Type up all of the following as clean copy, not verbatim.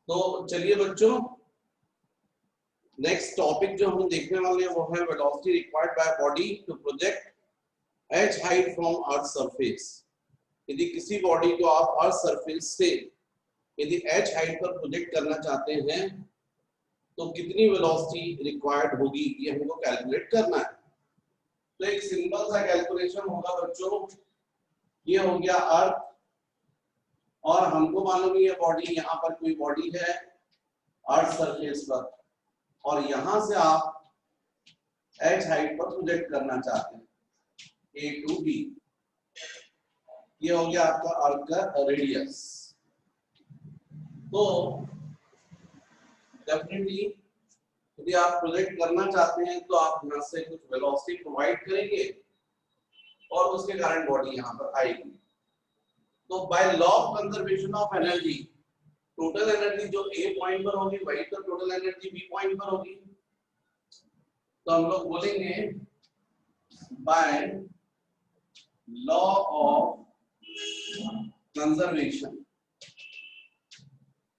तो चलिए बच्चों, नेक्स्ट टॉपिक जो हम देखने वाले हैं वो है velocity required by body to project h height from earth surface. यदि किसी बॉडी को आप अर्थ सरफेस से यदि h हाइट पर प्रोजेक्ट करना चाहते हैं तो कितनी वेलोसिटी रिक्वायर्ड होगी ये हमको कैलकुलेट करना है। तो एक सिंपल सा कैलकुलेशन होगा बच्चों, ये हो गया अर्थ और हमको मालूम है ये बॉडी, यहाँ पर कोई बॉडी है अर्थ सरफेस पर और यहां से आप h हाइट पर प्रोजेक्ट करना चाहते हैं A टू B। ये हो गया आपका अर्थ का रेडियस। तो डेफिनेटली यदि आप प्रोजेक्ट करना चाहते हैं तो आप यहां से कुछ वेलोसिटी प्रोवाइड करेंगे और उसके कारण बॉडी यहां पर आएगी। तो bye law of conservation of energy total energy जो A पॉइंट पर होगी वही तो टोटल एनर्जी B पॉइंट पर होगी। तो हम लोग बोलेंगे by law of conservation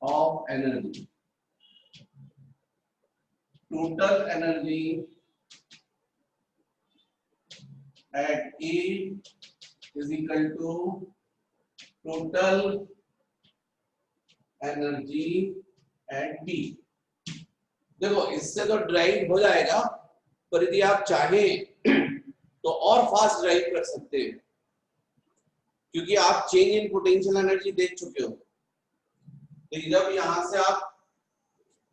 of energy total energy at A is equal to total energy at B। देखो इससे तो ड्राइव हो जाएगा, पर यदि आप चाहें तो और फास्ट ड्राइव कर सकते हैं क्योंकि आप चेंज इन पोटेंशियल एनर्जी देख चुके हो। तो जब यहां से आप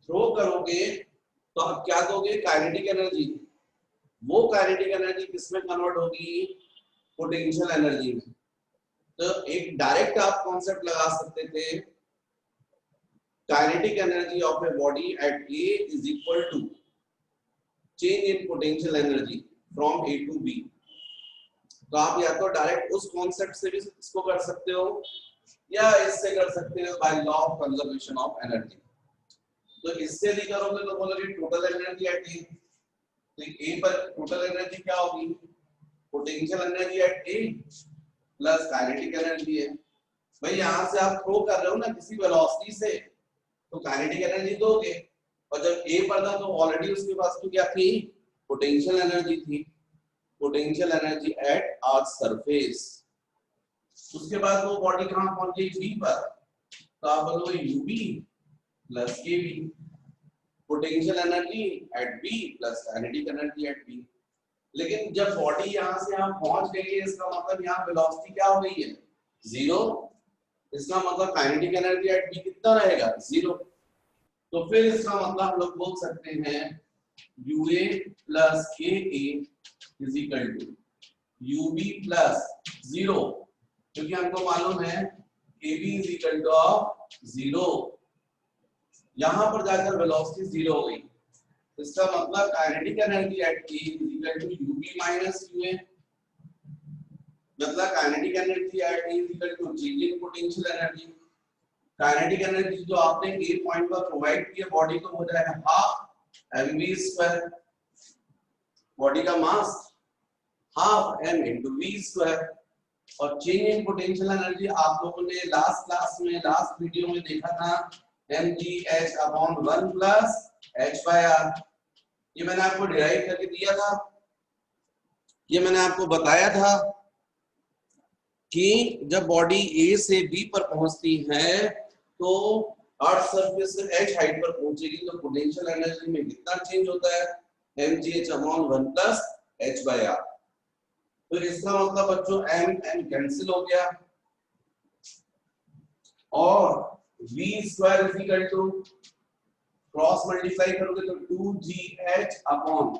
थ्रो करोगे तो आप क्या दोगे, काइनेटिक एनर्जी। वो काइनेटिक एनर्जी किसमें कन्वर्ट होगी, पोटेंशियल एनर्जी में। तो एक डायरेक्ट आप कॉन्सेप्ट लगा सकते थे, kinetic energy of a body at A is equal to change in potential energy from A to B। तो आप या तो डायरेक्ट उस कॉन्सेप्ट से भी इसको कर सकते हो या इससे कर सकते हो bye law of conservation of energy. तो इससे भी करोगे तो बोलोगे टोटल एनर्जी एट A। तो A पर टोटल एनर्जी क्या होगी, potential energy at A plus kinetic energy है। भाई यहां से आप थ्रो कर रहे हो ना किसी वेलोसिटी से तो काइनेटिक एनर्जी दोगे, और जब A पर था तो ऑलरेडी उसके पास तो क्या थी, पोटेंशियल एनर्जी थी, potential energy at earth surface. उसके बाद वो बॉडी कहां पहुंच गई, B पर। तो आप बोलोगे UB plus KB, potential energy at B plus kinetic energy at B। लेकिन जब बॉडी यहां से यहां पहुंच गई है इसका मतलब यहां वेलोसिटी क्या हो गई है, 0। इसका मतलब काइनेटिक एनर्जी एट B कितना रहेगा, 0। तो फिर इसका मतलब हम लोग बोल सकते हैं UA plus KA is equal to UB plus 0, क्योंकि हमको मालूम है KB इज इक्वल टू 0। यहां पर जाकर वेलोसिटी 0 हो गई। इसका मतलब kinetic energy at A is equal to UB minus UA। मतलब kinetic energy at A is equal to change in potential energy. Kinetic energy जो आपने A पॉइंट पर प्रोवाइड किया बॉडी को हो जाएगा हाफ mv स्क्वायर। बॉडी का mass half m into v square. और चेंज इन पोटेंशियल एनर्जी आप लोगों ने लास्ट क्लास में लास्ट वीडियो में देखा था mgh अपॉन 1 प्लस h/r। ये मैंने आपको डिराइव करके दिया था, ये मैंने आपको बताया था कि जब बॉडी A से B पर पहुंचती है तो अर्थ सरफेस से h हाइट पर पहुंचेगी तो पोटेंशियल एनर्जी में कितना चेंज होता है, mgh अपॉन 1 प्लस h/r। तो इसका मतलब बच्चों m कैंसिल हो गया और v square is equal to cross multiply करोगे तो 2gh अपॉन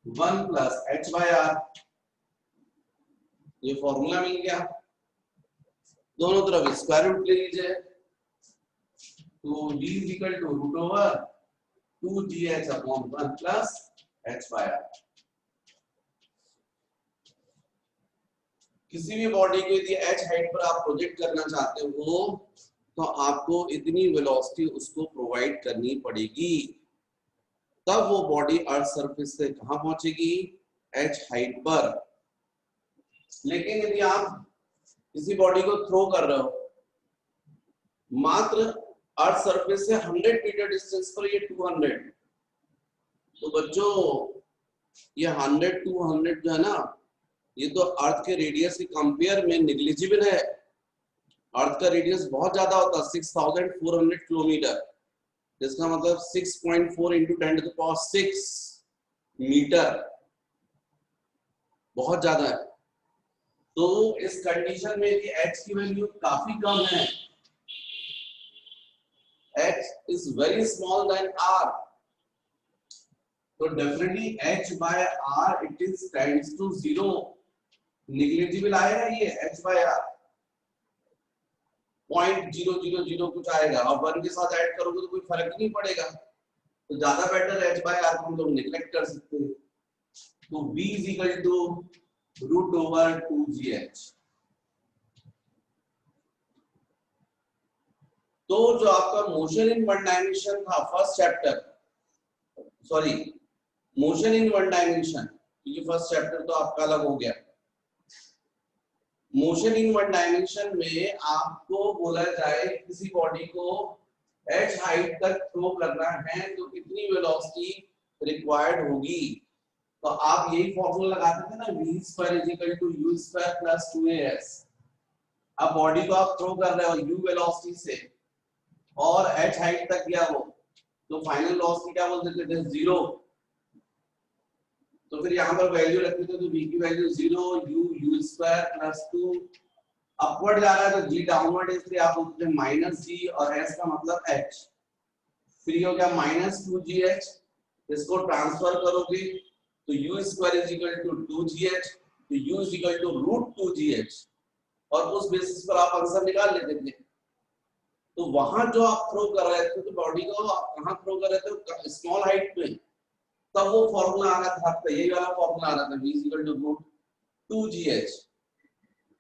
1 प्लस h/r। ये फॉर्मूला मिल गया, दोनों तरफ स्क्वायर रूट ले लीजिए। तो v is equal to root over 2gh upon 1 plus h/r। किसी भी बॉडी को यदि h हाइट पर आप प्रोजेक्ट करना चाहते हो तो आपको इतनी वेलोसिटी उसको प्रोवाइड करनी पड़ेगी, तब वो बॉडी अर्थ सरफेस से कहां पहुंचेगी, h हाइट पर। लेकिन यदि आप किसी बॉडी को थ्रो कर रहे हो मात्र अर्थ सरफेस से 100 मीटर डिस्टेंस पर ये 200, तो बच्चों ये 100 200 जो है ना, ये तो अर्थ के रेडियस के कंपेयर में नेग्लिजिबल है। अर्थ का रेडियस बहुत ज्यादा होता है 6400 किलोमीटर, जिसका मतलब 6.4 इंटू 10⁶ मीटर, बहुत ज्यादा है। तो इस कंडीशन में कि h की वैल्यू काफी कम है, h is very small than r, तो definitely h by r it is tends to 0, negligible आएगा ये h by r, 0.000 कुछ आएगा, और 1 के साथ ऐड करोगे तो कोई फर्क नहीं पड़ेगा, तो ज्यादा बेटर h by r को हम लोग नेग्लेक्ट कर सकते हैं। तो v is equal to √2gh। तो जो आपका मोशन इन वन डायमेंशन था first chapter, sorry motion in one dimension, ये फर्स्ट चैप्टर तो आपका अलग हो गया। मोशन इन वन डायमेंशन में आपको बोला जाए किसी बॉडी को h हाइट तक थ्रो करना है तो कितनी वेलोसिटी रिक्वायर्ड होगी, तो आप यही फॉर्मूला लगाते थे ना, v² = u² + 2as। अब बॉडी को आप थ्रो कर रहे हो u वेलोसिटी से और h हाइट तक गया हो, तो फाइनल वेलोसिटी क्या बोल देते थे, 0। तो फिर यहाँ पर वैल्यू रखते थे, तो v की वैल्यू 0, u² + 2, अपवर्ड जा रहा है तो g डाउनवर्ड, इसलिए आप बोलते हैं -g और s का मतलब h, फिर ये हो गया -2gh, इसको ट्रांसफर करोगे तो u² = 2gh, तो u = √2gh, और उस बेसिस पर आप आंसर निकाल लेते थे। तो वहां जो आप थ्रो कर रहे थे, तो बॉडी को आप कहां थ्रो कर रहे थे, स्मॉल हाइट पे, तब वो फॉर्मूला आ रहा था, तो यही वाला फॉर्मूला आ रहा था, v = √2gh।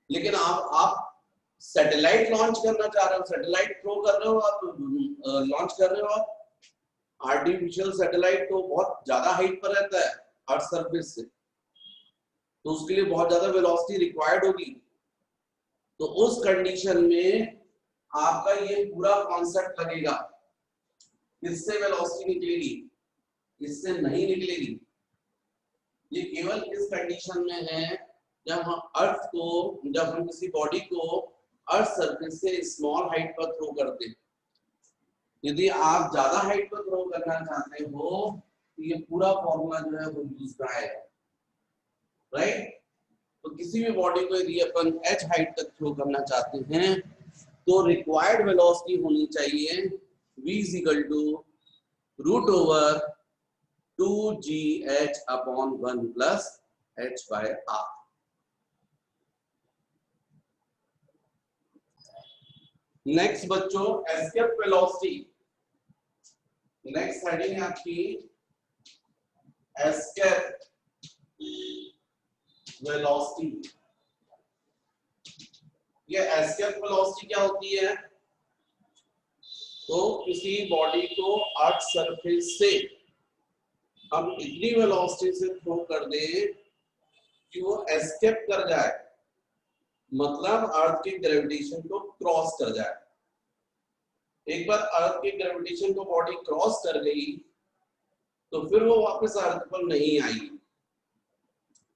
लेकिन आप सैटेलाइट लॉन्च करना चाह रहे हो, सैटेलाइट थ्रो कर रहे हो, आप लॉन्च कर रहे हो, आप आर्टिफिशियल सैटेलाइट तो बहुत ज्यादा हाइट पर रहता है अर्थ सरफेस से, तो उसके लिए बहुत ज्यादा वेलोसिटी रिक्वायर्ड होगी। तो उस कंडीशन में आपका ये पूरा कॉन्सेप्ट लगेगा, इससे वेलोसिटी निकलेगी, इससे नहीं निकलेगी। ये केवल इस कंडीशन में है जब हम किसी बॉडी को अर्थ सरफेस से स्मॉल हाइट पर थ्रो करते हैं। यदि आप ज्यादा हाइट पर थ्रो करना चाहते हो तो ये पूरा फॉर्मूला जो है वो यूज का है, राइट। तो किसी भी बॉडी को यदि अपन h हाइट तक थ्रो करना चाहते हैं तो रिक्वायर्ड वेलोसिटी होनी चाहिए v = √2gh/1 + h/r। नेक्स्ट बच्चों एस्केप वेलोसिटी, नेक्स्ट हेडिंग है आपकी एस्केप वेलोसिटी। ये एस्केप वेलोसिटी क्या होती है, तो किसी बॉडी को अर्थ सरफेस से हम इतनी वेलोसिटी से थ्रो कर दें कि वो एस्केप कर जाए, मतलब अर्थ के ग्रेविटेशन को क्रॉस कर जाए। एक बार अर्थ के ग्रेविटेशन को बॉडी क्रॉस कर गई तो फिर वो वापस अर्थ पर नहीं आएगी,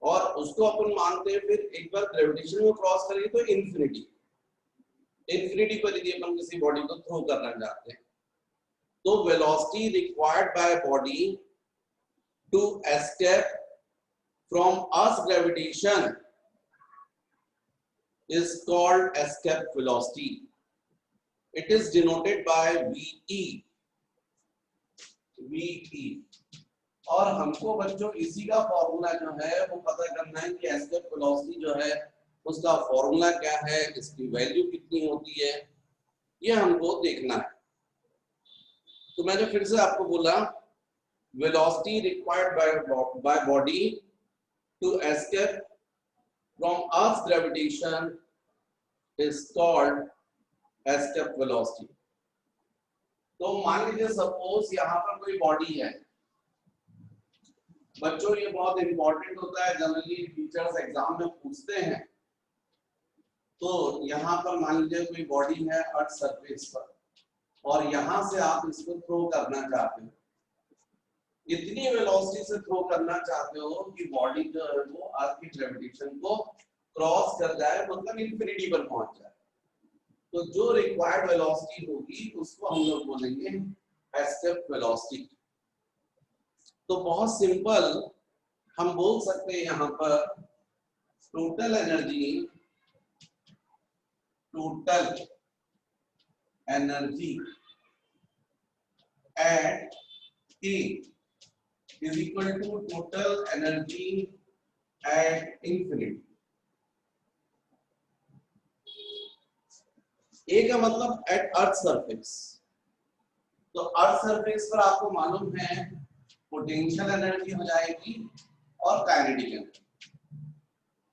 और उसको अपन मानते हैं फिर एक बार ग्रेविटेशन को क्रॉस करेगी तो इंफिनिटी पर यदि अपन किसी बॉडी को थ्रो करना चाहते हैं तो velocity required by body to escape from earth gravitation is called escape velocity. It is denoted by VE. और हमको बच्चों इसी का फॉर्मूला जो है वो पता करना है कि एस्केप वेलोसिटी जो है उसका फॉर्मूला क्या है, इसकी वैल्यू कितनी होती है, ये हमको देखना है। तो मैंने फिर से आपको बोला velocity required by body to escape from Earth's gravitation is called escape velocity. तो मान लीजिए सपोज यहाँ पर कोई बॉडी है, बच्चों ये बहुत इंपॉर्टेंट होता है, जनरली टीचर्स एग्जाम में पूछते हैं। तो यहाँ पर मान लीजिए कोई बॉडी है अर्थ सरफेस पर, और यहां से आप इसको थ्रो करना चाहते हो, इतनी वेलोसिटी से थ्रो करना चाहते हो कि बॉडी जो है वो अर्थ की ग्रेविटेशन को क्रॉस कर जाए, मतलब इंफिनिटी पर पहुंच जाए। तो जो रिक्वायर्ड वेलोसिटी होगी उसको हम लोग बोलेंगे एस्केप वेलोसिटी। तो बहुत सिंपल हम बोल सकते हैं यहाँ पर total energy at A is equal to total energy at infinity। A का मतलब एट अर्थ सरफेस। तो अर्थ सरफेस पर आपको मालूम है पोटेंशियल एनर्जी हो जाएगी और काइनेटिक एनर्जी।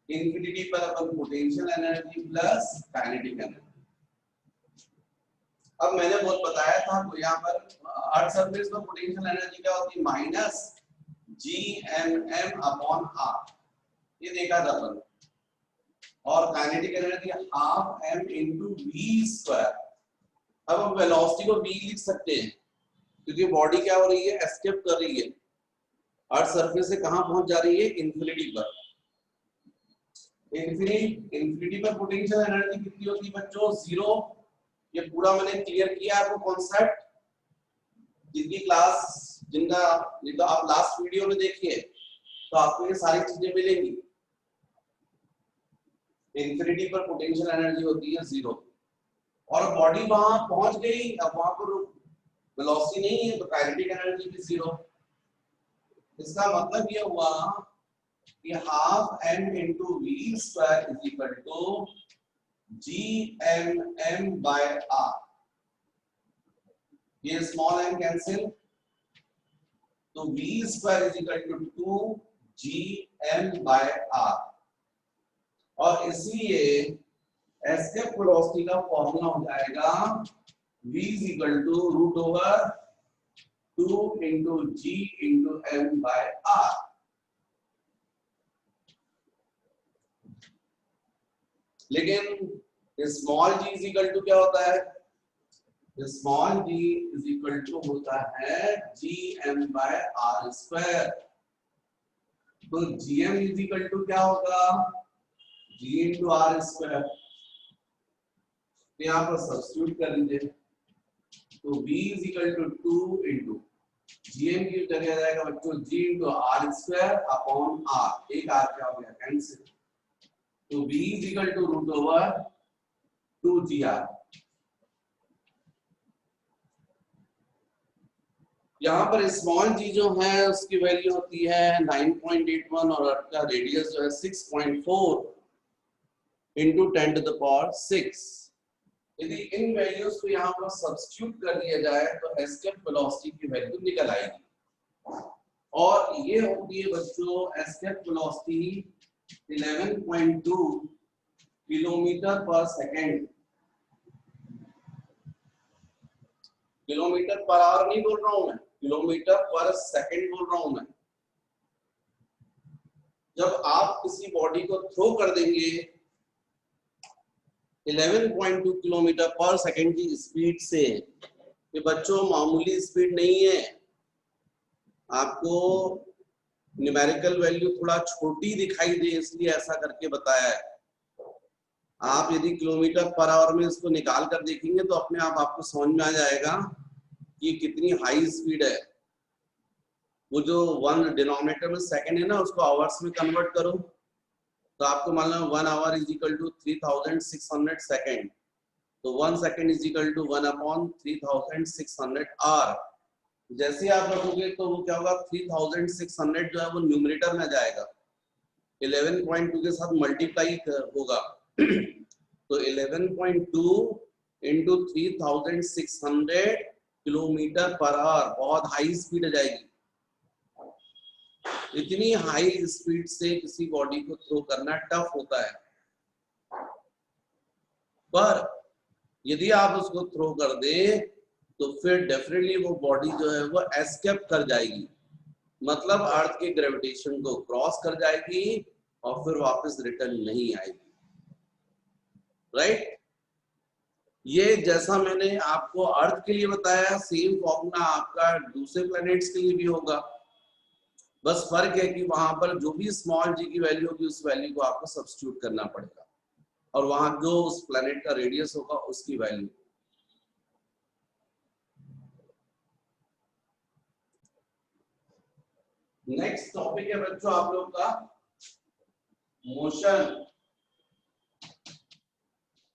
इंफिनिटी पर अपन potential energy plus kinetic energy. अब मैंने बहुत बताया था आपको यहाँ पर अर्थ सरफेस पर पोटेंशियल एनर्जी क्या होती है, माइनस GMM अपॉन R, ये देखा था अपन। और kinetic energy half m into v square. अब हम वेलोसिटी को v लिख सकते हैं क्योंकि बॉडी क्या हो रही है, एस्केप कर रही है। अर्थ सरफेस से कहां पहुंच जा रही है, इंफिनिटी पर। इंफिनिटी पर पोटेंशियल एनर्जी कितनी होती है बच्चों, 0। ये पूरा मैंने क्लियर किया आपको कॉन्सेप्ट। जिनकी क्लास जिनका तो आप लास्ट वीडियो में देखिए तो आपको ये सारी चीजें मिलेंगी। इंफिनिटी पर पोटेंशियल एनर्जी होती है 0 और बॉडी वहां पहुंच गई। अब वहां पर वेलोसिटी नहीं है तो काइनेटिक एनर्जी भी 0। इसका मतलब ये हुआ कि half m into v square is equal to GMM by R। ये स्मॉल m कैंसिल, तो v square is equal to 2GM by R। और इसलिए एस्केप वेलोसिटी का फॉर्मूला हो जाएगा v is equal to root over 2 into g into m by R। लेकिन small g is equal to क्या होता है, small g is equal to होता है GM by R स्क्वायर। तो GM इज इक्वल टू क्या होगा, G इंटू R स्क्वायर। तो यहाँ पर सब्स्टिट्यूट कर लीजिए, तो v is equal to 2 into GM की जगह जाएगा बच्चों G into R square upon R। एक R क्या हो गया, कैंसिल। तो v is equal to root over 2GR। यहाँ पर स्मॉल g जो है उसकी वैल्यू होती है 9.81 और अर्थ का रेडियस जो है 6.4 इंटू 10 टू द पावर 6। यदि इन वैल्यूज को यहाँ पर सब्स्टिट्यूट कर दिया जाए तो एस्केप वेलोसिटी की वैल्यू निकल आएगी। और ये होती है बच्चों एस्केप वेलोसिटी 11.2 किलोमीटर पर सेकेंड। किलोमीटर पर आवर नहीं बोल रहा हूं मैं, किलोमीटर पर सेकंड बोल रहा हूं मैं। जब आप किसी बॉडी को थ्रो कर देंगे 11.2 किलोमीटर पर सेकंड की स्पीड से, ये बच्चों मामूली स्पीड नहीं है। आपको न्यूमेरिकल वैल्यू थोड़ा छोटी दिखाई दे इसलिए ऐसा करके बताया है। आप यदि किलोमीटर पर आवर में इसको निकाल कर देखेंगे तो अपने आप आपको समझ में आ जाएगा कि कितनी हाई स्पीड है। वो जो 1 डिनोमिनेटर में सेकंड है ना, उसको आवर्स में कन्वर्ट करो तो आपको मालूम है 1 hour is equal to 3600 second. तो 1 second is equal to 1 upon 3600 hour. जैसे आप रखोगे तो वो क्या होगा, 3600 जो है वो न्यूमरेटर में जाएगा, 11.2 के साथ मल्टीप्लाई होगा। तो 11.2 इंटू 3600 किलोमीटर पर आवर, बहुत हाई स्पीड आ जाएगी। इतनी हाई स्पीड से किसी बॉडी को थ्रो करना टफ होता है, पर यदि आप उसको थ्रो कर दें तो फिर डेफिनेटली वो बॉडी जो है वो एस्केप कर जाएगी, मतलब अर्थ के ग्रेविटेशन को क्रॉस कर जाएगी और फिर वापस रिटर्न नहीं आएगी। राइट? ये जैसा मैंने आपको अर्थ के लिए बताया, सेम फॉर्मूला आपका दूसरे प्लैनेट्स के लिए भी होगा। बस फर्क है कि वहां पर जो भी स्मॉल जी की वैल्यू होगी उस वैल्यू को आपको सब्स्टिट्यूट करना पड़ेगा, और वहां जो उस प्लैनेट का रेडियस होगा उसकी वैल्यू। नेक्स्ट टॉपिक है बच्चों आप लोग का मोशन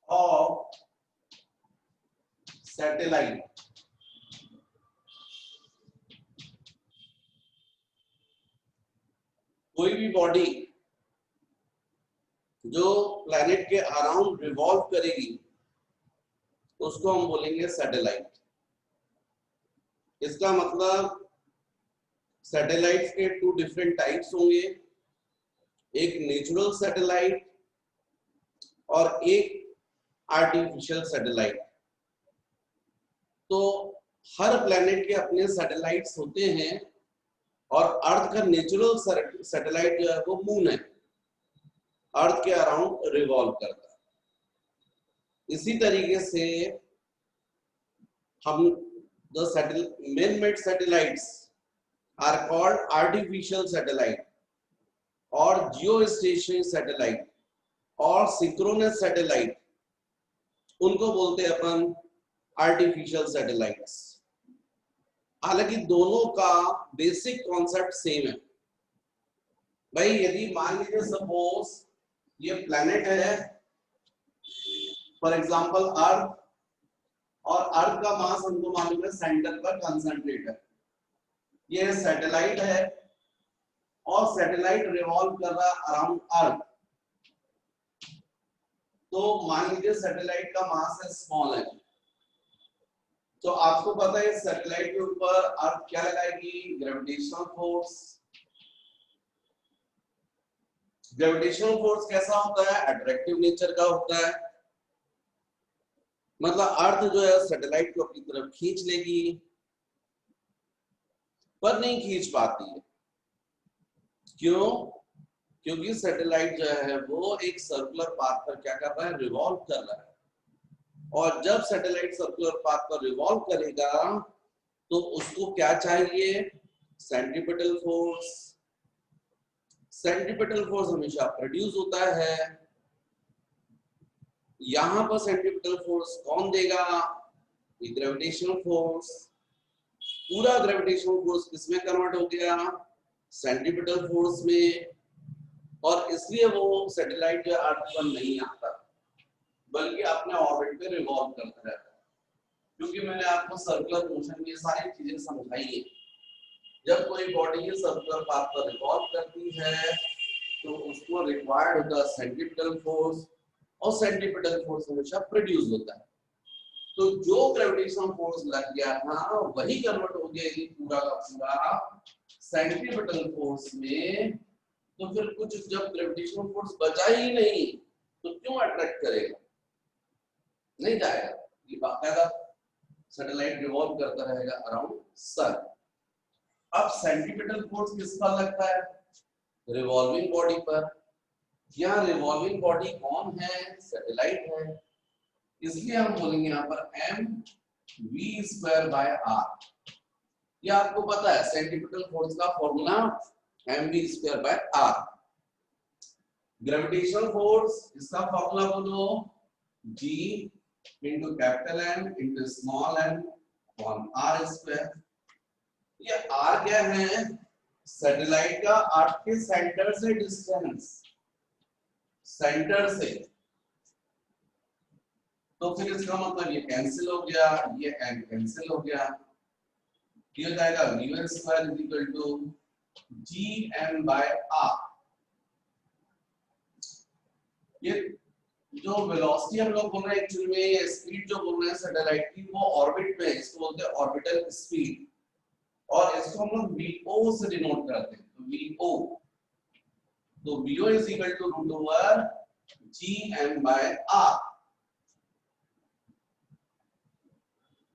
ऑफ सैटेलाइट। कोई भी बॉडी जो प्लैनेट के अराउंड रिवॉल्व करेगी उसको हम बोलेंगे सैटेलाइट। इसका मतलब सैटेलाइट्स के टू डिफरेंट टाइप्स होंगे, एक नेचुरल सैटेलाइट और एक आर्टिफिशियल सैटेलाइट। तो हर प्लैनेट के अपने सैटेलाइट्स होते हैं, और अर्थ का नेचुरल सैटेलाइट जो है वो मून है, अर्थ के अराउंड रिवॉल्व करता है। इसी तरीके से हम the man made satellites are called artificial satellite और जियोस्टेशनरी सैटेलाइट और सिंक्रोनस सैटेलाइट, उनको बोलते हैं अपन आर्टिफिशियल सैटेलाइट्स। हालांकि दोनों का बेसिक कॉन्सेप्ट सेम है। भाई यदि मान लीजिए सपोज ये प्लैनेट है, फॉर एग्जांपल अर्थ, और अर्थ का मास हमको मालूम है सेंटर पर कंसंट्रेट है। ये सैटेलाइट है और सैटेलाइट रिवॉल्व कर रहा है अराउंड अर्थ। तो मान लीजिए सैटेलाइट का मास है स्मॉल है, तो आपको पता है सैटेलाइट के ऊपर अर्थ क्या लगाएगी? Gravitational force. ग्रेविटेशनल फोर्स कैसा होता है? अट्रैक्टिव नेचर का होता है। मतलब अर्थ जो है सैटेलाइट को अपनी तरफ खींच लेगी, पर नहीं खींच पाती है। क्यों? क्योंकि सैटेलाइट जो है वो एक सर्कुलर पाथ पर क्या कर रहा है? रिवॉल्व कर रहा है। और जब सैटेलाइट सर्कुलर पाथ पर रिवॉल्व करेगा तो उसको क्या चाहिए? Centripetal force. सेंट्रीपिटल फोर्स हमेशा प्रोड्यूस होता है। यहां पर सेंट्रीपिटल फोर्स कौन देगा? ये ग्रेविटेशनल फोर्स। पूरा ग्रेविटेशनल फोर्स किसमें कन्वर्ट हो गया? सेंट्रीपिटल फोर्स में। और इसलिए वो सैटेलाइट जो अर्थ पर नहीं आता, बल्कि अपने ऑर्बिट पे रिवॉल्व करता रहता है। क्योंकि मैंने आपको सर्कुलर मोशन में सारी चीजें समझाई है। जब कोई बॉडी सर्कुलर पाथ पर रिवॉल्व करती है तो उसको रिक्वायर्ड होता है सेंट्रीपिटल फोर्स, और सेंट्रीपिटल फोर्स हमेशा प्रोड्यूस होता है। तो जो ग्रेविटेशनल फोर्स लग गया था वही कन्वर्ट हो गया पूरा का पूरा सेंट्रीपिटल फोर्स में। तो फिर कुछ जब ग्रेविटेशनल फोर्स बचा ही नहीं तो क्यों अट्रैक्ट करेगा? नहीं जाएगा। ये बाकायदा सैटेलाइट रिवॉल्व करता रहेगा अराउंड सन। अब सेंट्रीपिटल फोर्स किस पर लगता है? रिवॉल्विंग बॉडी पर। यहाँ रिवॉल्विंग बॉडी कौन है? सैटेलाइट है। इसलिए हम बोलेंगे यहाँ पर mv²/r। ये आपको पता है सेंट्रीपिटल फोर्स का फॉर्मूला mv²/r। ग्रेविटेशनल फोर्स इसका फॉर्मूला बोलो g into capital M into small m upon r²। ये r क्या है? सैटेलाइट का अर्थ के सेंटर से डिस्टेंस, सेंटर से। तो फिर इसका मतलब ये कैंसिल हो गया, ये m कैंसिल हो गया, ये हो जाएगा v² = gm/r। ये जो वेलोसिटी हम लोग बोल रहे हैं एक्चुअली में, ये स्पीड जो बोल रहे हैं सैटेलाइट की वो ऑर्बिट में है, इसको बोलते हैं ऑर्बिटल स्पीड, और इसको हम लोग vo से डिनोट करते हैं। तो vo, तो vo = √gm/r।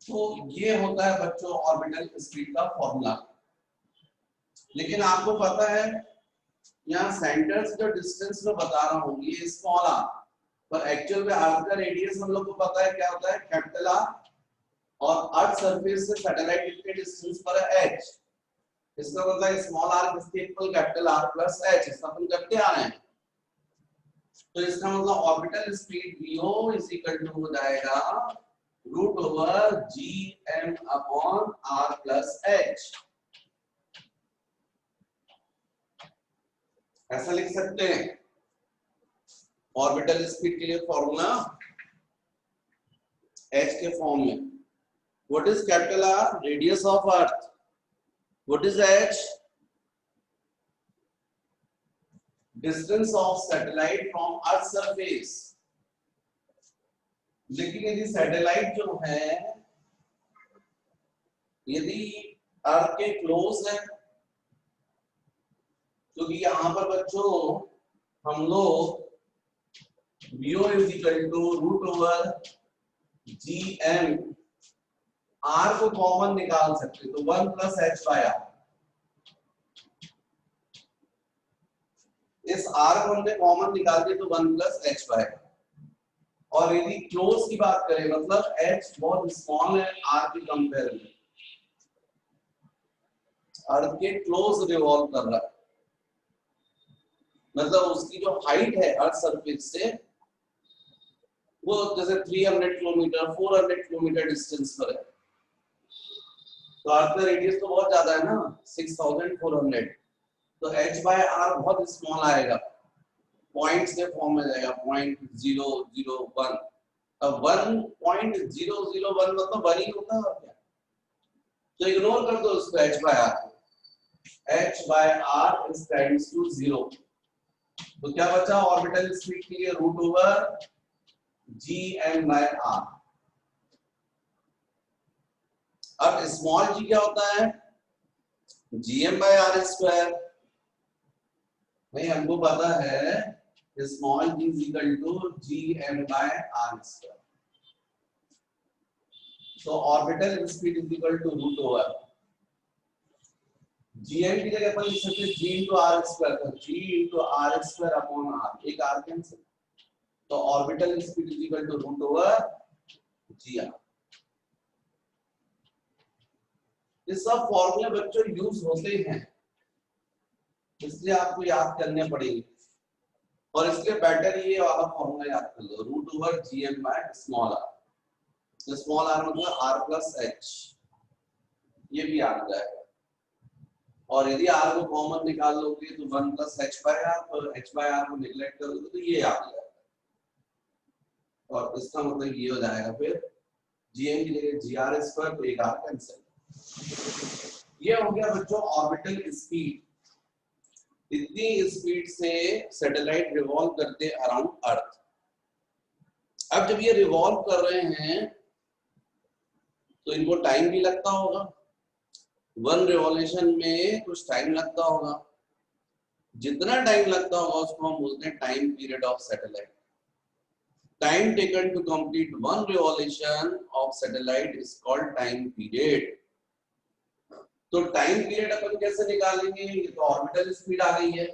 तो ये होता है बच्चों ऑर्बिटल स्पीड का फॉर्मूला। लेकिन आपको पता है यहाँ सेंटर से जो डिस्टेंस में बता रहा हूँ ये स्मॉल r, पर एक्चुअल में अर्थ का रेडियस हम लोग को पता है क्या होता है, कैपिटल आर, और अर्थ सरफेस से सैटेलाइट कितने डिस्टेंस पर है, h। इसका मतलब स्मॉल आर किसके equal, capital R plus h। इसका अपन करते आ रहे हैं, तो इसका मतलब orbital speed vo is equal to हो जाएगा root over gm upon r plus h। ऐसा लिख सकते हैं ऑर्बिटल स्पीड के लिए फॉर्मूला h के फॉर्म में। What is capital R? Radius of earth. What is h? Distance of satellite from earth surface. लेकिन यदि सैटेलाइट जो है यदि अर्थ के क्लोज है, क्योंकि यहां पर बच्चों हम लोग vo is equal to root over gm r को कॉमन निकाल सकते, तो 1 प्लस h बाय r। इस r को हमने कॉमन निकाल दिया तो 1 प्लस h बाय r। और यदि क्लोज की बात करें मतलब h बहुत स्मॉल है r के कंपेयर में, अर्थ के क्लोज रिवॉल्व कर रहा है, मतलब उसकी जो हाइट है अर्थ सरफेस से वो जैसे 300 किलोमीटर 400 किलोमीटर डिस्टेंस पर है, तो अर्थ का रेडियस तो बहुत ज्यादा है ना 6400, तो h बाय r बहुत स्मॉल आएगा, पॉइंट्स के फॉर्म में जाएगा 0.001। अब 1.001 मतलब 1 ही होता है और क्या, तो इग्नोर कर दो इसको h by r, h by r is times to 0। तो क्या बचा ऑर्बिटल स्पीड के लिए root over gm by r। अब स्मॉल g क्या होता है, gm बाय r स्क्वायर। भाई हमको पता है small g is equal to gm by r square, तो orbital speed is equal to root over gm की जगह पर लिख सकते हैं g into r स्क्वायर, तो g into r square upon r, एक r कैंसिल, तो orbital speed is equal to root over gr। ये सब फॉर्मूले बच्चों यूज होते हैं, इसलिए आपको याद करने पड़ेंगे, और इसलिए बेटर ये वाला फॉर्मूला याद कर लो, root over gm by small r। Small r मतलब r प्लस h, ये भी आ जाएगा, और यदि r को कॉमन निकाल लोगे तो 1 प्लस h बाय r, और h बाय r को नेग्लेक्ट करोगे तो ये आ जाएगा, और इसका मतलब ये हो जाएगा फिर gm की जगह gr स्क्वायर, तो एक r कैंसिल। ये हो गया बच्चों ऑर्बिटल स्पीड, इतनी स्पीड से सैटेलाइट रिवॉल्व करते अराउंड अर्थ। अब जब ये रिवॉल्व कर रहे हैं तो इनको टाइम भी लगता होगा, 1 रिवॉल्यूशन में कुछ टाइम लगता होगा, जितना टाइम लगता होगा उसको हम बोलते हैं time period of satellite. Time taken to complete 1 revolution of satellite is called time period. तो टाइम पीरियड अपन कैसे निकालेंगे, ये तो ऑर्बिटल स्पीड आ गई है,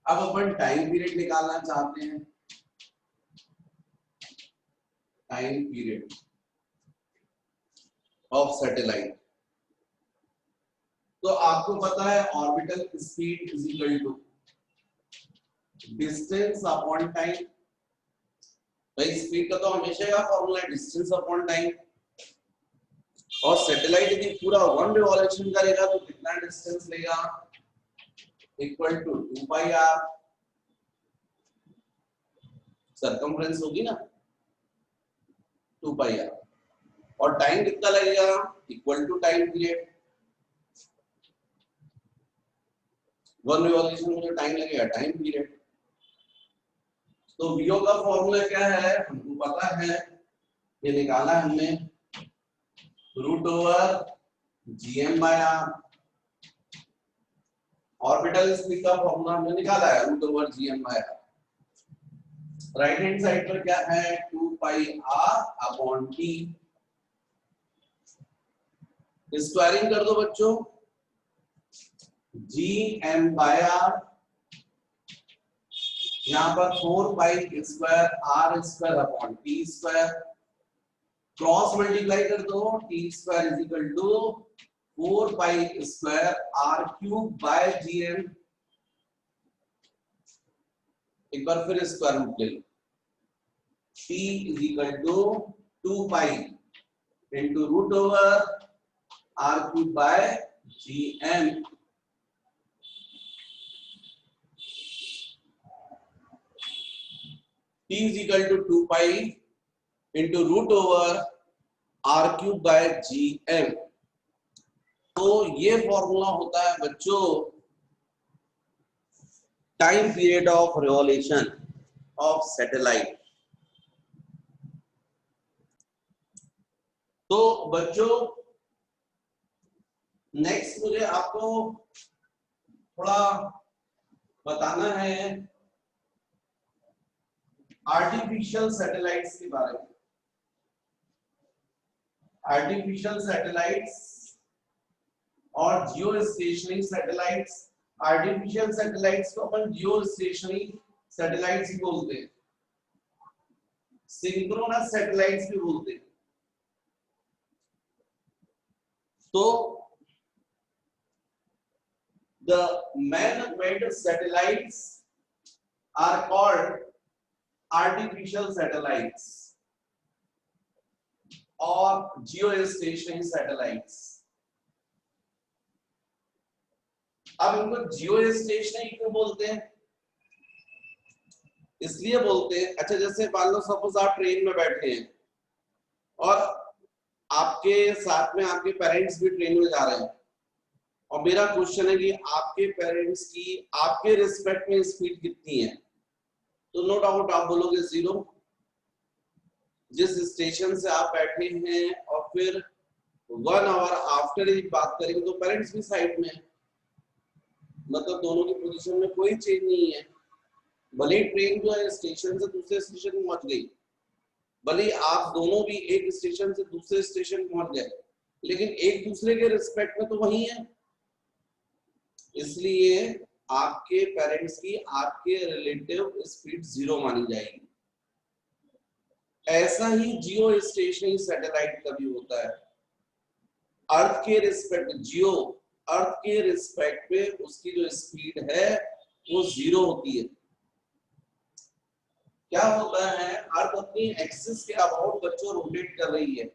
अब अपन टाइम पीरियड निकालना चाहते हैं, टाइम पीरियड ऑफ सैटेलाइट। तो आपको पता है orbital speed is equal to distance upon time. भाई स्पीड का तो हमेशा का फॉर्मूला है डिस्टेंस अपॉन टाइम, और सैटेलाइट यदि पूरा 1 रिवॉल्यूशन करेगा तो कितना डिस्टेंस लेगा, equal to 2 pi r, circumference होगी ना 2 पाई r, और टाइम कितना लगेगा, equal to time period. 1 revolution में जो टाइम लगेगा टाइम पीरियड। तो vo का फॉर्मूला क्या है हमको पता है, ये निकाला हमने, root over gm by r। Orbital speed का फॉर्मूला हमने निकाला है root over gm by r। Right hand side पर क्या है 2 pi r upon t, squaring कर दो बच्चों, gm बाय r यहाँ पर 4 pi square R square upon T square, cross multiply कर दो, T square is equal to 4 pi square R cube by ji M, एक बार फिर स्क्वायर रूट ले लो, t is equal to 2 pi into root over r cube by ji m, t is equal to 2 pi into root over r cube by gm। तो ये formula होता है बच्चों time period of revolution of satellite. तो बच्चों next मुझे आपको थोड़ा बताना है आर्टिफिशियल सैटेलाइट्स के बारे में। आर्टिफिशियल सैटेलाइट्स और जियो स्टेशनरी सैटेलाइट्स। आर्टिफिशियल सैटेलाइट्स को अपन जियो स्टेशनरी सैटेलाइट्स भी बोलते हैं, सिंक्रोनस सैटेलाइट्स भी बोलते हैं। तो the man-made satellites are called artificial satellites और geostationary satellites। अब इनको geostationary क्यों बोलते हैं? इसलिए बोलते हैं, अच्छा जैसे मान लो सपोज आप ट्रेन में बैठे हैं और आपके साथ में आपके पेरेंट्स भी ट्रेन में जा रहे हैं, और मेरा क्वेश्चन है कि आपके पेरेंट्स की आपके रिस्पेक्ट में स्पीड कितनी है, तो नो डाउट आप बोलोगे 0। जिस स्टेशन से आप बैठे हैं और फिर 1 आवर आफ्टर ही बात करेंगे तो पेरेंट्स भी साइड में, मतलब दोनों की पोजीशन में कोई चेंज नहीं है। भले ट्रेन जो है स्टेशन से दूसरे स्टेशन में पहुंच गई, भले आप दोनों भी एक स्टेशन से दूसरे स्टेशन पहुंच गए, लेकिन एक दूसरे के रिस्पेक्ट में तो वही है। इसलिए आपके पेरेंट्स की आपके रिलेटिव स्पीड 0 मानी जाएगी। ऐसा ही जियो स्टेशनरी सैटेलाइट का भी होता है। अर्थ के रिस्पेक्ट जियो, अर्थ के रिस्पेक्ट पे उसकी जो स्पीड है वो 0 होती है। क्या होता है, अर्थ अपनी एक्सिस के अबाउट बच्चों रोटेट कर रही है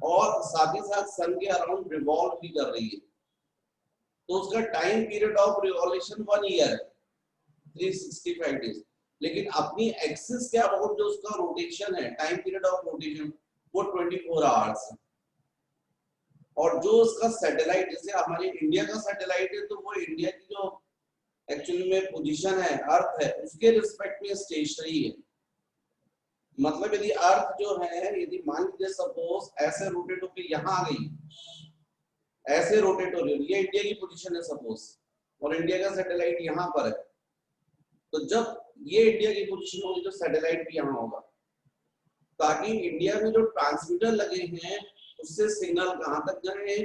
और साथ ही साथ सन के अराउंड रिवॉल्व भी कर रही है, तो उसका time period of revolution 1 year है, 365 डेज। लेकिन अपनी एक्सिस के अबाउट जो उसका रोटेशन है, टाइम पीरियड ऑफ रोटेशन, वो 24 आवर्स है। और जो उसका सैटेलाइट, जैसे हमारे इंडिया का सैटेलाइट है, तो वो इंडिया की जो एक्चुअली में पोजीशन है, अर्थ है, उसके रिस्पेक्ट में स्टेशनरी है। मतलब यदि अर्थ जो है, यदि मान लीजिए सपोज ऐसे रोटेट होकर यहाँ आ गई, ऐसे रोटेट हो रही है, ये इंडिया की पोजीशन है सपोज, और इंडिया का सैटेलाइट यहाँ पर है, तो जब ये इंडिया की पोजीशन होगी तो सैटेलाइट भी यहाँ होगा, ताकि इंडिया में जो ट्रांसमीटर लगे हैं उससे सिग्नल कहाँ तक जाए,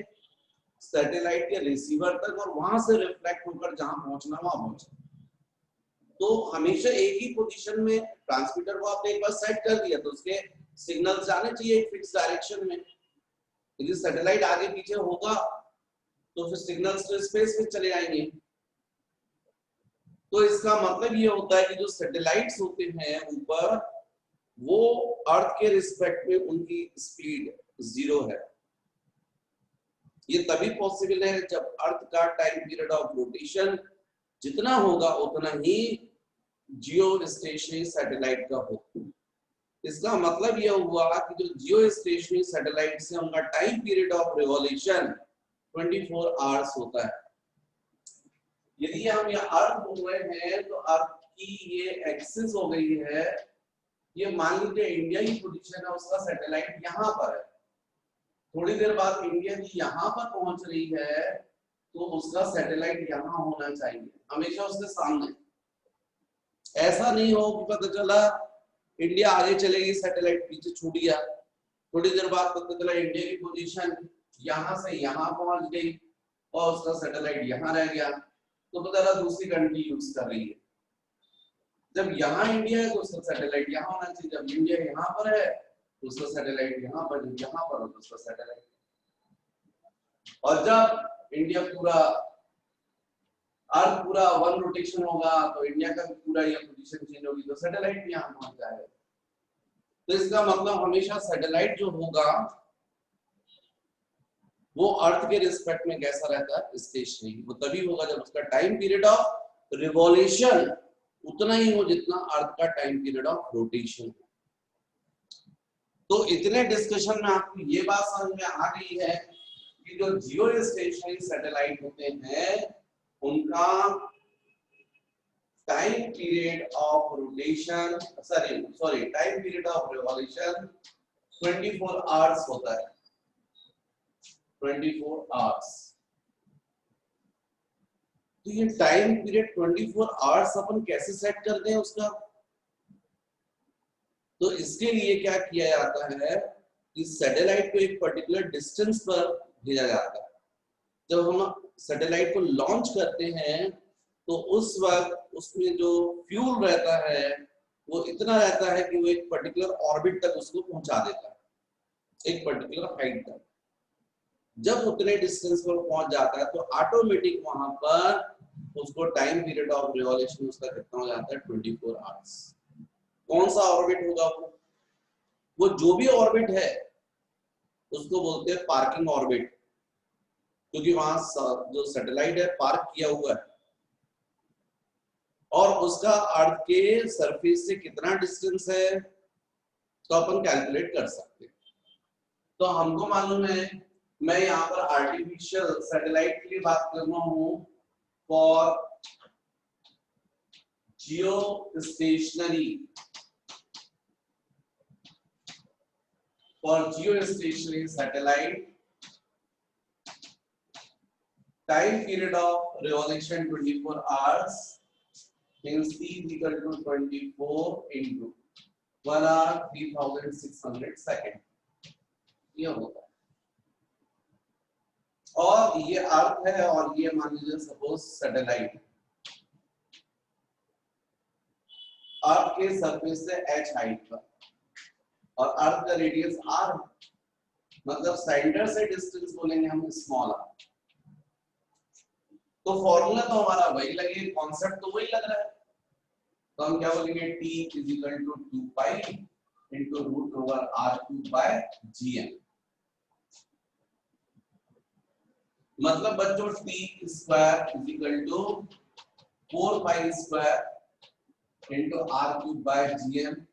सैटेलाइट के रिसीवर तक, और वहां से रिफ्लेक्ट होकर जहां पहुंचना वहां पहुंचे। तो हमेशा एक ही पोजीशन में ट्रांसमीटर को आपने एक बार सेट कर दिया तो उसके सिग्नल जाने चाहिए एक फिक्स डायरेक्शन में। यदि सैटेलाइट आगे पीछे होगा तो फिर सिग्नल्स तो स्पेस में चले जाएंगे। तो इसका मतलब ये होता है कि जो सैटेलाइट्स होते हैं ऊपर, वो अर्थ के रिस्पेक्ट में उनकी स्पीड 0 है। ये तभी पॉसिबल है जब अर्थ का टाइम पीरियड ऑफ रोटेशन जितना होगा उतना ही जियो स्टेशनरी सैटेलाइट का हो। इसका मतलब यह हुआ कि जो जियो स्टेशनरी सैटेलाइट से उनका time period of revolution 24 hours होता है। यदि हम ये अर्थ बोल रहे हैं तो अर्थ की ये एक्सिस हो गई है, ये मान लीजिए इंडिया की पोजीशन है, उसका सैटेलाइट यहाँ पर है, थोड़ी देर बाद इंडिया की यहाँ पर पहुंच रही है, तो उसका सैटेलाइट यहाँ होना चाहिए, हमेशा उसके सामने। ऐसा नहीं हो कि पता चला इंडिया आगे चलेगी, सैटेलाइट पीछे छूट गया, थोड़ी देर बाद पता चला इंडिया की पोजीशन यहाँ से यहाँ पहुंच गई और उसका सैटेलाइट यहाँ रह गया, तो पता चला दूसरी कंट्री यूज कर रही है। जब यहाँ इंडिया है तो उसका सैटेलाइट यहाँ होना चाहिए, जब इंडिया यहाँ पर है तो उसका सैटेलाइट यहाँ पर, जब यहाँ पर हो तो उसका सैटेलाइट, और जब इंडिया पूरा अर्थ पूरा वन रोटेशन होगा तो इंडिया का पूरा ये पोजीशन चेंज होगी तो सैटेलाइट भी यहाँ पहुंच जाएगा। तो इसका मतलब हमेशा सैटेलाइट जो होगा वो अर्थ के रिस्पेक्ट में कैसा रहता है, स्टेशनरी। वो तभी होगा जब उसका टाइम पीरियड ऑफ रिवॉल्यूशन उतना ही हो जितना अर्थ का टाइम पीरियड ऑफ रोटेशन। तो इतने डिस्कशन में आपको ये बात समझ में आ गई है कि जो जियो स्टेशनरी सैटेलाइट होते हैं उनका time period of rotation sorry time period of revolution 24 hours होता है, 24 आवर्स। तो ये टाइम पीरियड 24 आवर्स अपन कैसे सेट करते हैं उसका, तो इसके लिए क्या किया जाता है कि सैटेलाइट को एक पर्टिकुलर डिस्टेंस पर भेजा जाता है। जब हम सैटेलाइट को लॉन्च करते हैं तो उस वक्त उसमें जो फ्यूल रहता है वो इतना रहता है कि वो एक पर्टिकुलर ऑर्बिट तक उसको पहुंचा देता है, एक पर्टिकुलर हाइट तक। जब उतने डिस्टेंस पर पहुंच जाता है तो ऑटोमेटिक वहां पर उसको टाइम पीरियड ऑफ रिवॉल्यूशन उसका कितना हो जाता है, 24 आवर्स। कौन सा ऑर्बिट होगा वो जो भी ऑर्बिट है उसको बोलते हैं पार्किंग ऑर्बिट, क्योंकि वहां जो सैटेलाइट है पार्क किया हुआ है और उसका अर्थ के सरफेस से कितना डिस्टेंस है तो अपन कैलकुलेट कर सकते हैं। तो हमको मालूम है, मैं यहाँ पर आर्टिफिशियल सैटेलाइट के लिए बात कर रहा हूँ for Jio stationery, for geostationary satellite time period of revolution 24 hours means t is equal to 24 into 1 hour 3600 second ये होता है। और ये अर्थ है और ये मान लीजिए सपोज सैटेलाइट, अर्थ के सरफेस से h हाइट पर और अर्थ का रेडियस r, मतलब सेंटर से डिस्टेंस बोलेंगे हम स्मॉल r। तो फॉर्मूला तो हमारा वही लगे, कॉन्सेप्ट तो वही लग रहा है। तो हम क्या बोलेंगे, t is equal to 2 pi into root over r³ by gm। मतलब बच्चों t square is equal to 4 pi square into r³ by gm।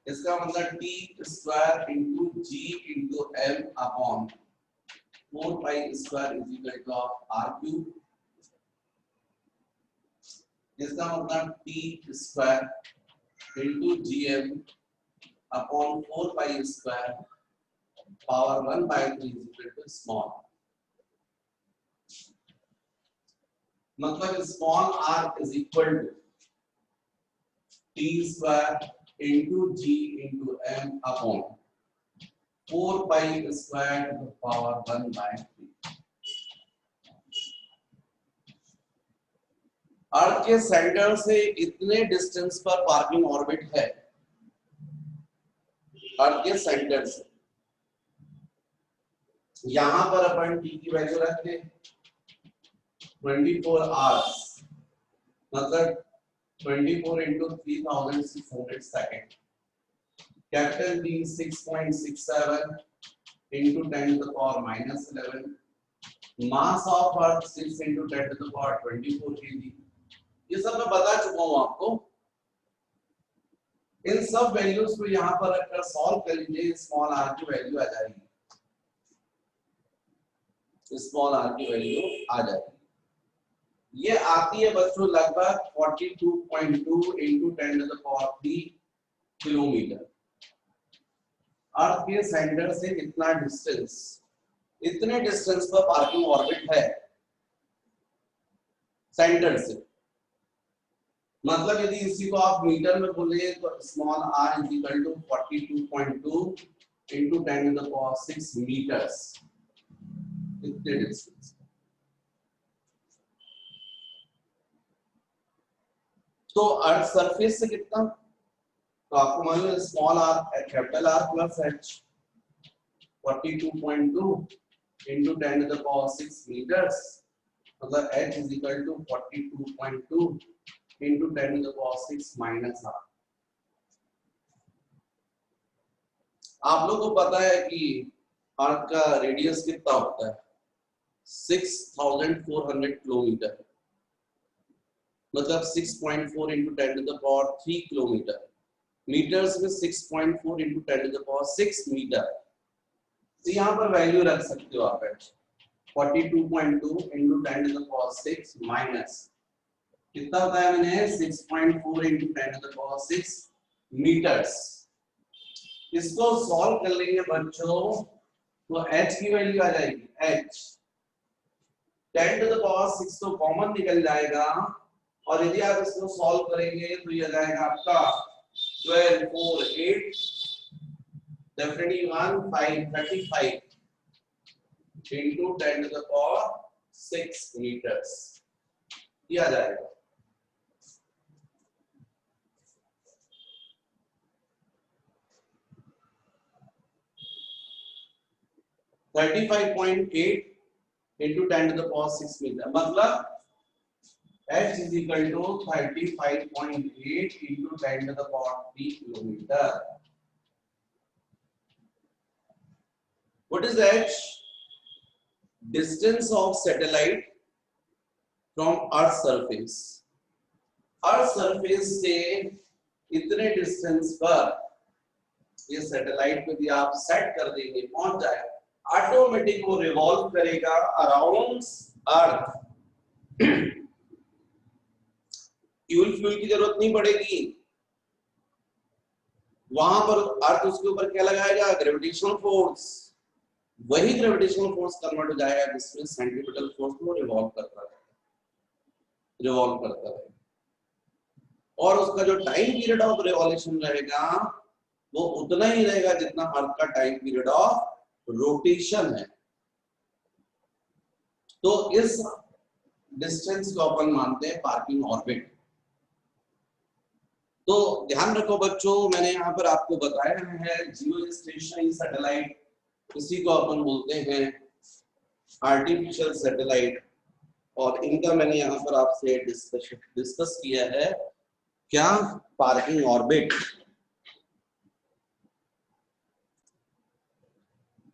इसका मतलब t square into g into m upon 4 pi square is equal to r³। इसका मतलब t square into gm upon 4 pi square power 1/3 is equal to small, मतलब small r is equal to t square into g into m upon 4 pi square to the power 1/3। अर्थ के centre से इतने distance पर parking orbit है, अर्थ के centre से। यहां पर अपन t की वैल्यू रख दे 24 आवर्स, मतलब 24 into 3600 second, capital D 6.67 into 10 to the power minus 11, mass of earth 6 into 10 to the power 24 kg। ये सब मैं बता चुका हूं आपको। इन सब वैल्यूज को यहां पर रखकर सॉल्व कर लीजिए, स्मॉल r की वैल्यू आ जाएगी, स्मॉल r की वैल्यू आ जाएगी। ये आती है बच्चों लगभग 42.2 into 10 to the power 3 kilometre. Earth के सेंटर से इतना डिस्टेंस, इतने डिस्टेंस पर पार्किंग ऑर्बिट है सेंटर से। मतलब यदि इसी को आप मीटर में बोले तो small r is equal to 42.2 into 10 to the power 6 metres, इतने डिस्टेंस। तो अर्थ सरफेस से कितना, तो आपको मालूम है small R capital R plus H 42.2 into 10 to the power 6 meters, मतलब h is equal to 42.2 into 10 to the power 6 minus r। आप लोगों को पता है कि अर्थ का रेडियस कितना होता है 6400 किलोमीटर, मतलब 6.4 into 10 to the power 3 kilometre, metres में 6.4 into 10 to the power 6 metre. तो यहाँ पर वैल्यू रख सकते हो आप h 42.2 into 10 to the power 6 minus कितना होता है मैंने 6.4 into 10 to the power 6 metres. इसको सॉल्व कर लेंगे बच्चों तो h की वैल्यू आ जाएगी h 10 to the power 6 तो कॉमन निकल जाएगा, और यदि आप इसको सॉल्व करेंगे तो ये आ जाएगा आपका 12 4 8 definitely 1 5 35 into 10 to the power 6 meters किया जाएगा। (35.8 into 10 to the power 6 metre, मतलब h is equal to 35.8 into 10 to the power 3 kilometer। What is h? Distance of satellite from Earth surface। Earth surface से इतने distance पर ये satellite को यदि आप सेट कर देंगे पहुंच जाए, ऑटोमेटिक वो रिवॉल्व करेगा अराउंड अर्थ। फ्यूल की जरूरत नहीं पड़ेगी, वहां पर अर्थ उसके ऊपर क्या लगाएगा ग्रेविटेशनल फोर्स, वही ग्रेविटेशनल फोर्स कन्वर्ट हो जाएगा जिसमें सेंट्रीपिटल फोर्स को रिवॉल्व करता है और उसका जो टाइम पीरियड ऑफ रिवॉल्यूशन रहेगा वो उतना ही रहेगा जितना अर्थ का टाइम पीरियड ऑफ रोटेशन है। तो इस डिस्टेंस को अपन मानते हैं पार्किंग ऑर्बिट। तो ध्यान रखो बच्चों, मैंने यहाँ पर आपको बताया है जियो स्टेशनरी सैटेलाइट, इसी को अपन बोलते हैं आर्टिफिशियल सैटेलाइट, और इनका मैंने यहाँ पर आपसे डिस्कस किया है क्या पार्किंग ऑर्बिट।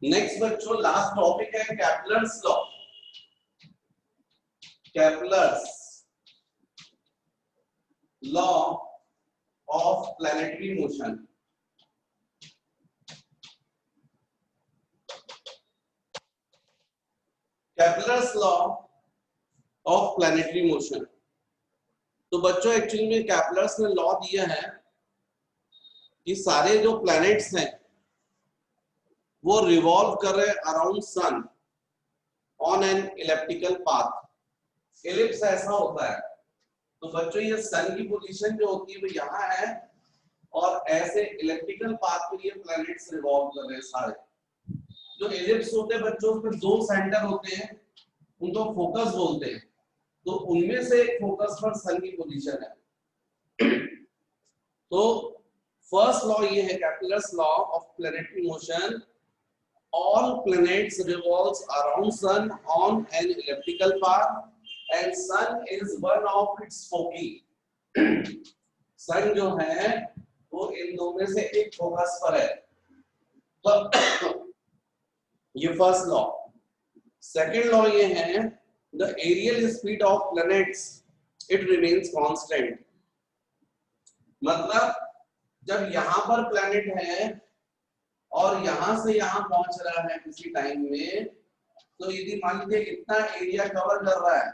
नेक्स्ट बच्चों लास्ट टॉपिक है Kepler's law. Kepler's law of planetary motion. Kepler's law of planetary motion. तो बच्चों एक्चुअली में केपलर्स ने लॉ दिया है कि सारे जो प्लैनेट्स हैं वो रिवॉल्व कर रहे around sun on an elliptical path. Ellipse ऐसा होता है, तो बच्चों ये सन की पोजीशन जो होती है वो यहाँ है, और ऐसे इलिप्टिकल पाथ के लिए प्लैनेट्स रिवॉल्व कर रहे हैं सारे। जो इलिप्स होते हैं बच्चों उसमें दो सेंटर होते हैं, उनको फोकस बोलते हैं, तो उनमें से एक फोकस पर सन की पोजीशन है। तो फर्स्ट लॉ ये है Kepler's law of planetary motion, all planets revolves around sun on an elliptical path and sun is one of its foci। सन जो है वो इन दो में से एक फोकस पर है। तो ये फर्स्ट लॉ। सेकंड लॉ ये है the aerial speed of planets it remains constant। मतलब जब यहाँ पर प्लैनेट है और यहां से यहां पहुंच रहा है किसी टाइम में, तो यदि मान लीजिए इतना एरिया कवर कर रहा है,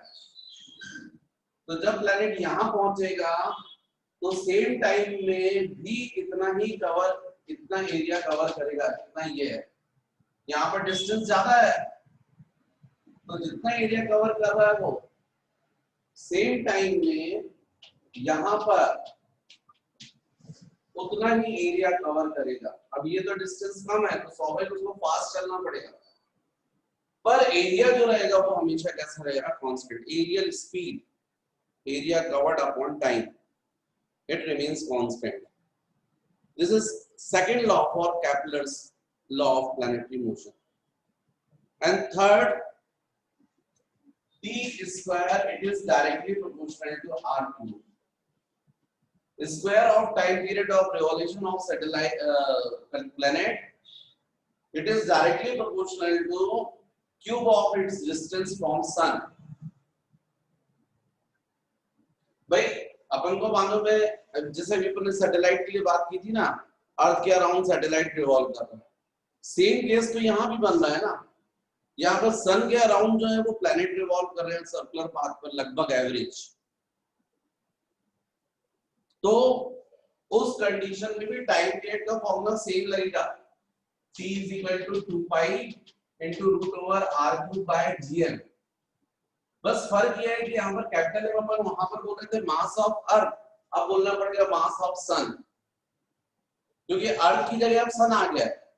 तो जब प्लैनेट यहां पहुंचेगा तो सेम टाइम में भी इतना एरिया कवर करेगा, इतना ये है। यहाँ पर डिस्टेंस ज्यादा है, तो जितना एरिया कवर कर रहा है वो सेम टाइम में यहाँ पर उतना ही एरिया कवर करेगा। अब ये तो डिस्टेंस कम है तो स्वाभाविक उसको फास्ट चलना पड़ेगा, पर एरिया जो रहेगा वो हमेशा कैसा रहेगा constant. Areal speed area covered upon time. it remains constant. This is second law for Kepler's law of planetary motion. And third, T square, it is directly proportional to R cube. The square of time period of revolution of satellite planet, it is directly proportional to cube of its distance from sun. भाई अपन को मालूम है, जैसे अभी अपन ने satellite के लिए बात की थी ना, अर्थ के अराउंड सैटेलाइट रिवॉल्व कर रहा है, सेम केस तो यहाँ भी बन रहा है ना। यहाँ पर सन के अराउंड जो है वो प्लैनेट रिवॉल्व कर रहे हैं सर्कुलर पाथ पर लगभग एवरेज। तो उस कंडीशन में भी टाइम पीरियड का फॉर्मूला सेम लगेगा, t is equal to 2 pi into root over r cube by gm। बस फर्क ये है कि यहाँ पर कैपिटल एम अपन वहां पर बोल रहे थे मास ऑफ अर्थ, अब बोलना पड़ेगा मास ऑफ सन, क्योंकि अर्थ की जगह अब सन आ गया है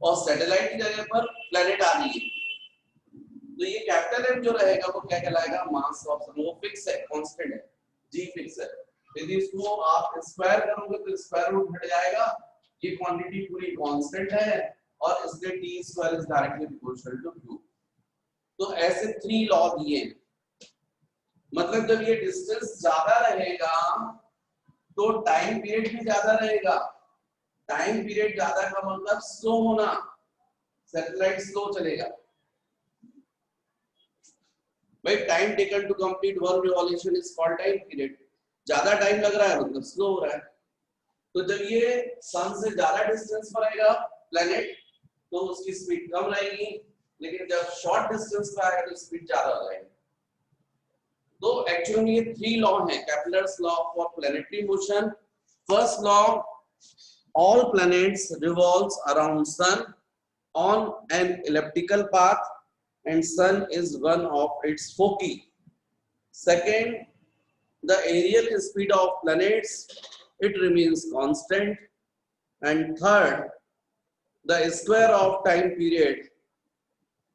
और सैटेलाइट की जगह पर प्लेनेट आ रही है। तो ये कैपिटल एम जो रहेगा वो क्या कहलाएगा, मास ऑफ सन। वो फिक्स है, कांस्टेंट है, जी फिक्स है। यदि इसको आप स्क्वायर करोगे तो स्क्वायर रूट हट जाएगा, ये क्वांटिटी पूरी कांस्टेंट है और इसलिए t square is directly proportional to q। तो ऐसे 3 लॉ दिए हैं, मतलब जब ये डिस्टेंस ज्यादा रहेगा तो टाइम पीरियड भी ज्यादा रहेगा। टाइम पीरियड ज्यादा का मतलब स्लो होना, सैटेलाइट स्लो चलेगा। भाई time taken to complete one revolution is called time period. ज्यादा टाइम लग रहा है मतलब स्लो हो रहा है। तो जब ये सन से ज्यादा डिस्टेंस पर आएगा प्लेनेट तो उसकी स्पीड कम रहेगी, लेकिन जब शॉर्ट डिस्टेंस पर आएगा तो स्पीड ज्यादा हो जाएगी। तो एक्चुअली ये 3 लॉ हैं Kepler's law for planetary motion. First law, all planets revolves around sun on an elliptical path and sun is one of its foci. Second, the aerial speed of planets, it remains constant. And third, the square of time period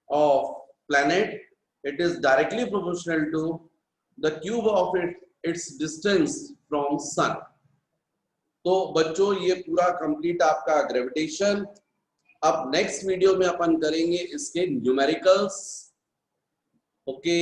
of planet, it is directly proportional to the cube of its distance from sun. तो बच्चों ये पूरा complete आपका gravitation. अब next video में अपन करेंगे इसके numericals. Okay.